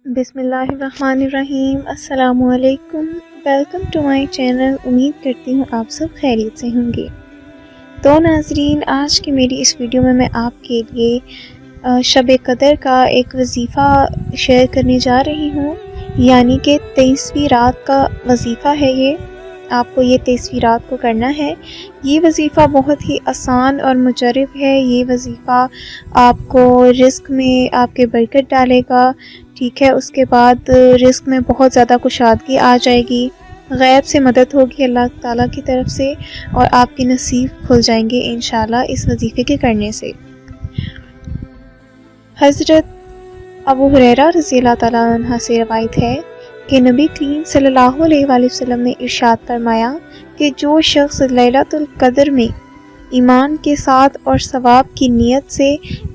بسم اللہ الرحمن الرحیم۔ السلام علیکم، ویلکم ٹو مائی چینل۔ امید کرتی ہوں آپ سب خیریت سے ہوں گے۔ تو ناظرین، آج کی میری اس ویڈیو میں آپ کے لیے شب قدر کا ایک وظیفہ شیئر کرنے جا رہی ہوں، یعنی کہ 23ویں رات کا وظیفہ ہے یہ۔ آپ کو یہ 23ویں رات کو کرنا ہے۔ یہ وظیفہ بہت ہی آسان اور مجرب ہے۔ یہ وظیفہ آپ کو رزق میں آپ کے برکت ڈالے گا، ٹھیک ہے۔ اس کے بعد رزق میں بہت زیادہ کشادگی آ جائے گی، غیب سے مدد ہوگی اللہ تعالیٰ کی طرف سے، اور آپ کے نصیب کھل جائیں گے انشاءاللہ اس وظیفے کے کرنے سے۔ حضرت ابو ہریرہ رضی اللہ تعالیٰ عنہ سے روایت ہے کہ نبی کریم صلی اللہ علیہ وآلہ وسلم نے ارشاد فرمایا کہ جو شخص لیلۃ القدر میں ایمان کے ساتھ اور ثواب کی نیت سے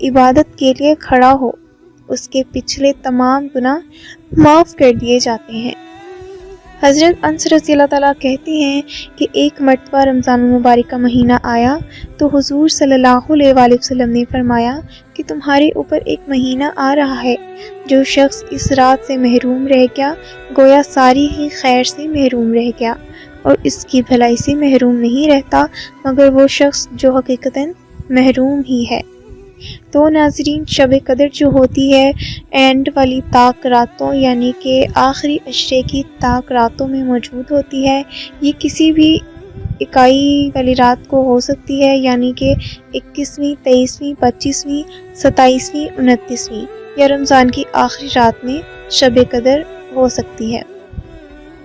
عبادت کے لیے کھڑا ہو، اس کے پچھلے تمام گناہ معاف کر دیے جاتے ہیں۔ حضرت انس رضی اللہ تعالیٰ کہتے ہیں کہ ایک مرتبہ رمضان المبارک کا مہینہ آیا تو حضور صلی اللہ علیہ وآلہ وسلم نے فرمایا کہ تمہارے اوپر ایک مہینہ آ رہا ہے، جو شخص اس رات سے محروم رہ گیا گویا ساری ہی خیر سے محروم رہ گیا، اور اس کی بھلائی سے محروم نہیں رہتا مگر وہ شخص جو حقیقتاً محروم ہی ہے۔ تو ناظرین، شب قدر جو ہوتی ہے اینڈ والی طاق راتوں، یعنی کہ آخری عشرے کی طاق راتوں میں موجود ہوتی ہے۔ یہ کسی بھی اکائی والی رات کو ہو سکتی ہے، یعنی کہ 21ویں، 23ویں، 25ویں، 27ویں، 29ویں، یا رمضان کی آخری رات میں شب قدر ہو سکتی ہے۔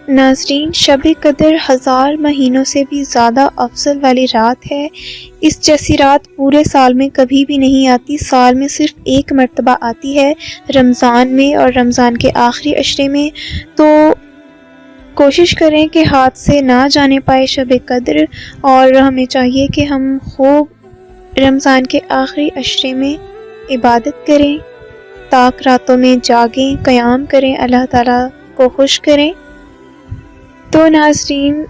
ناظرین، شب قدر 1000 مہینوں سے بھی زیادہ افضل والی رات ہے۔ اس جیسی رات پورے سال میں کبھی بھی نہیں آتی، سال میں صرف ایک مرتبہ آتی ہے، رمضان میں اور رمضان کے آخری عشرے میں۔ تو کوشش کریں کہ ہاتھ سے نہ جانے پائے شب قدر، اور ہمیں چاہیے کہ ہم خوب رمضان کے آخری عشرے میں عبادت کریں، طاق راتوں میں جاگیں، قیام کریں، اللہ تعالیٰ کو خوش کریں۔ تو ناظرین،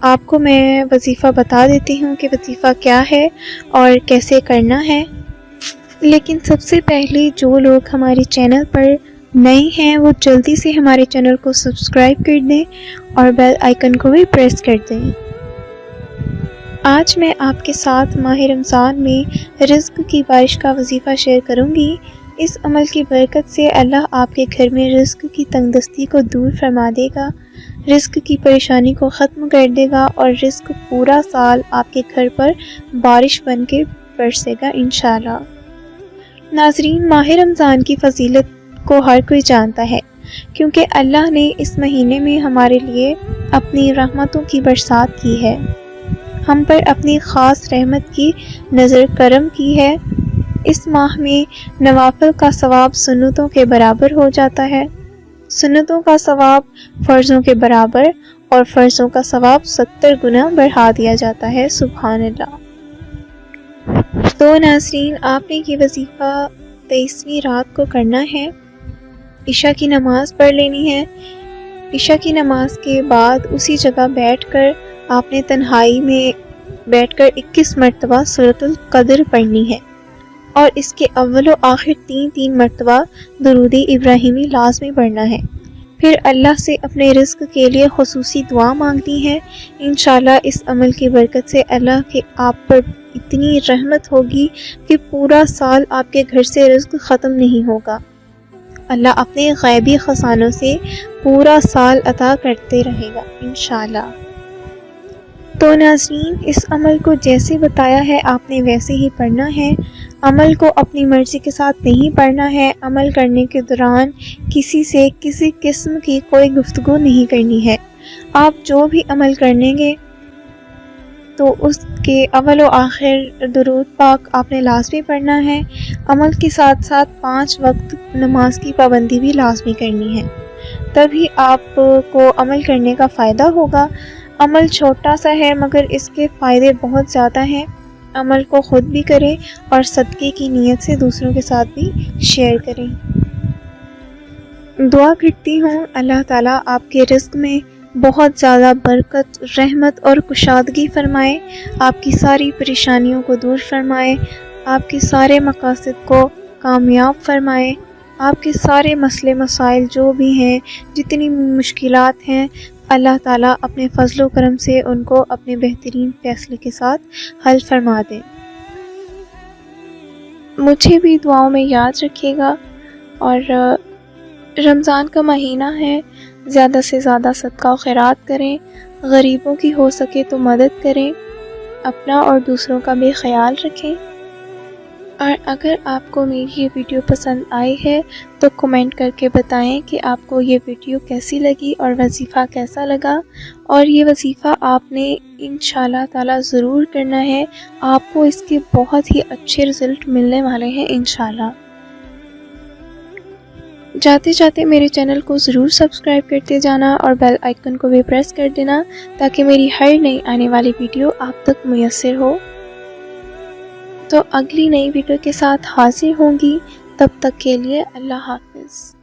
آپ کو میں وظیفہ بتا دیتی ہوں کہ وظیفہ کیا ہے اور کیسے کرنا ہے۔ لیکن سب سے پہلے جو لوگ ہمارے چینل پر نئے ہیں وہ جلدی سے ہمارے چینل کو سبسکرائب کر دیں اور بیل آئیکن کو بھی پریس کر دیں۔ آج میں آپ کے ساتھ ماہ رمضان میں رزق کی بارش کا وظیفہ شیئر کروں گی۔ اس عمل کی برکت سے اللہ آپ کے گھر میں رزق کی تنگ دستی کو دور فرما دے گا، رزق کی پریشانی کو ختم کر دے گا، اور رزق پورا سال آپ کے گھر پر بارش بن کے برسے گا انشاءاللہ۔ ناظرین، ماہ رمضان کی فضیلت کو ہر کوئی جانتا ہے، کیونکہ اللہ نے اس مہینے میں ہمارے لیے اپنی رحمتوں کی برسات کی ہے، ہم پر اپنی خاص رحمت کی نظر کرم کی ہے۔ اس ماہ میں نوافل کا ثواب سنتوں کے برابر ہو جاتا ہے، سنتوں کا ثواب فرضوں کے برابر، اور فرضوں کا ثواب 70 گنا بڑھا دیا جاتا ہے، سبحان اللہ۔ تو ناظرین، آپ نے یہ وظیفہ 23ویں رات کو کرنا ہے۔ عشاء کی نماز پڑھ لینی ہے۔ عشاء کی نماز کے بعد اسی جگہ بیٹھ کر آپ نے تنہائی میں بیٹھ کر 21 مرتبہ سورۃ القدر پڑھنی ہے، اور اس کے اول و آخر 3 مرتبہ درود ابراہیمی لازمی پڑھنا ہے۔ پھر اللہ سے اپنے رزق کے لیے خصوصی دعا مانگنی ہے۔ انشاءاللہ اس عمل کی برکت سے اللہ کے آپ پر اتنی رحمت ہوگی کہ پورا سال آپ کے گھر سے رزق ختم نہیں ہوگا۔ اللہ اپنے غیبی خزانوں سے پورا سال عطا کرتے رہے گا انشاءاللہ۔ تو ناظرین، اس عمل کو جیسے بتایا ہے آپ نے ویسے ہی پڑھنا ہے۔ عمل کو اپنی مرضی کے ساتھ نہیں پڑھنا ہے۔ عمل کرنے کے دوران کسی سے کسی قسم کی کوئی گفتگو نہیں کرنی ہے۔ آپ جو بھی عمل کریں گے تو اس کے اول و آخر درود پاک آپ نے لازمی پڑھنا ہے۔ عمل کے ساتھ ساتھ 5 وقت نماز کی پابندی بھی لازمی کرنی ہے، تبھی آپ کو عمل کرنے کا فائدہ ہوگا۔ عمل چھوٹا سا ہے مگر اس کے فائدے بہت زیادہ ہیں۔ عمل کو خود بھی کریں اور صدقے کی نیت سے دوسروں کے ساتھ بھی شیئر کریں۔ دعا کرتی ہوں اللہ تعالیٰ آپ کے رزق میں بہت زیادہ برکت، رحمت اور کشادگی فرمائے، آپ کی ساری پریشانیوں کو دور فرمائے، آپ کے سارے مقاصد کو کامیاب فرمائے، آپ کے سارے مسئلے مسائل جو بھی ہیں، جتنی مشکلات ہیں، اللہ تعالیٰ اپنے فضل و کرم سے ان کو اپنے بہترین فیصلے کے ساتھ حل فرما دیں۔ مجھے بھی دعاؤں میں یاد رکھیے گا، اور رمضان کا مہینہ ہے، زیادہ سے زیادہ صدقہ و خیرات کریں، غریبوں کی ہو سکے تو مدد کریں، اپنا اور دوسروں کا بھی خیال رکھیں۔ اور اگر آپ کو میری یہ ویڈیو پسند آئی ہے تو کمنٹ کر کے بتائیں کہ آپ کو یہ ویڈیو کیسی لگی اور وظیفہ کیسا لگا، اور یہ وظیفہ آپ نے انشاءاللہ تعالی ضرور کرنا ہے، آپ کو اس کے بہت ہی اچھے رزلٹ ملنے والے ہیں انشاءاللہ۔ جاتے جاتے میرے چینل کو ضرور سبسکرائب کرتے جانا اور بیل آئیکن کو بھی پریس کر دینا تاکہ میری ہر نئی آنے والی ویڈیو آپ تک میسر ہو۔ تو اگلی نئی ویڈیو کے ساتھ حاضر ہوں گی، تب تک کے لیے اللہ حافظ۔